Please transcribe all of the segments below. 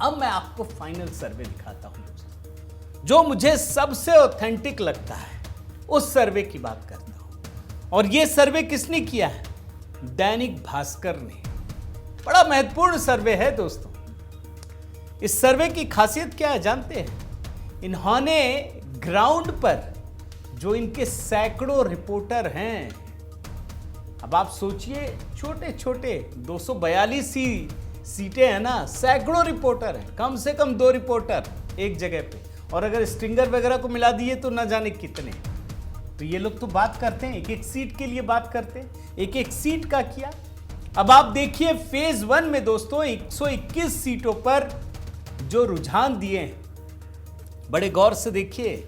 अब मैं आपको फाइनल सर्वे दिखाता हूं दोस्तों, जो मुझे सबसे ऑथेंटिक लगता है उस सर्वे की बात करता हूं। और यह सर्वे किसने किया है? दैनिक भास्कर ने। बड़ा महत्वपूर्ण सर्वे है दोस्तों। इस सर्वे की खासियत क्या है जानते हैं? इन्होंने ग्राउंड पर जो इनके सैकड़ों रिपोर्टर हैं, अब आप सोचिए छोटे छोटे 242 सीटें हैं ना, सैकड़ों रिपोर्टर हैं, कम से कम 2 रिपोर्टर एक जगह पे, और अगर स्ट्रिंगर वगैरह को मिला दिए तो ना जाने कितने। तो ये लोग तो बात करते हैं, एक एक सीट के लिए बात करते हैं, एक एक सीट का किया। अब आप देखिए फेज 1 में दोस्तों 121 सीटों पर जो रुझान दिए हैं, बड़े गौर से देखिए।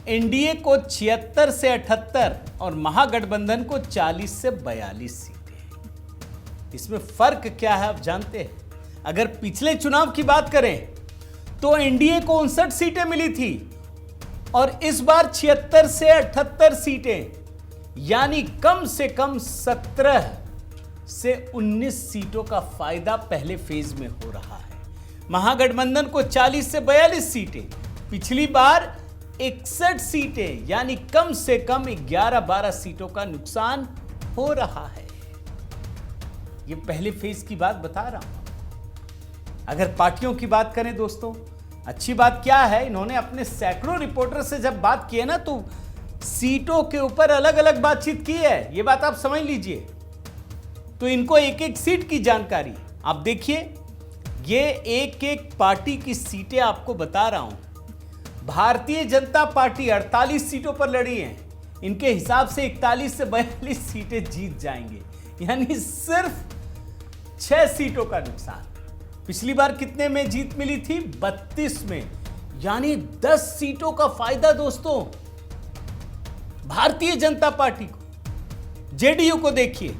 एनडीए को 76 से 78 और महागठबंधन को 40 से 42 सीटें। इसमें फर्क क्या है आप जानते हैं? अगर पिछले चुनाव की बात करें तो एनडीए को 59 सीटें मिली थी और इस बार 76 से 78 सीटें, यानी कम से कम 17 से 19 सीटों का फायदा पहले फेज में हो रहा है। महागठबंधन को 40 से 42 सीटें, पिछली बार 61 सीटें, यानी कम से कम 11-12 सीटों का नुकसान हो रहा है। यह पहले फेज की बात बता रहा हूं। अगर पार्टियों की बात करें दोस्तों, अच्छी बात क्या है, इन्होंने अपने सैकड़ों रिपोर्टर से जब बात की है ना, तो सीटों के ऊपर अलग अलग बातचीत की है। यह बात आप समझ लीजिए। तो इनको एक एक सीट की जानकारी आप देखिए, ये एक एक पार्टी की सीटें आपको बता रहा हूं। भारतीय जनता पार्टी 48 सीटों पर लड़ी है, इनके हिसाब से 41 से 42 सीटें जीत जाएंगे, यानी सिर्फ 6 सीटों का नुकसान। पिछली बार कितने में जीत मिली थी? 32 में, यानी 10 सीटों का फायदा दोस्तों भारतीय जनता पार्टी को। जेडीयू को देखिए,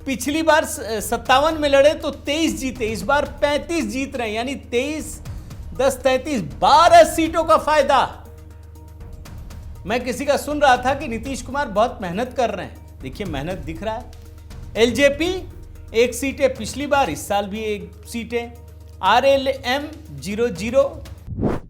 पिछली बार 57 में लड़े तो 23 जीते, इस बार 35 जीत रहे हैं, यानी 23 10 33 12 सीटों का फायदा। मैं किसी का सुन रहा था कि नीतीश कुमार बहुत मेहनत कर रहे हैं, देखिए मेहनत दिख रहा है। एलजेपी 1 सीटें पिछली बार, इस साल भी 1 सीटें। RLM 00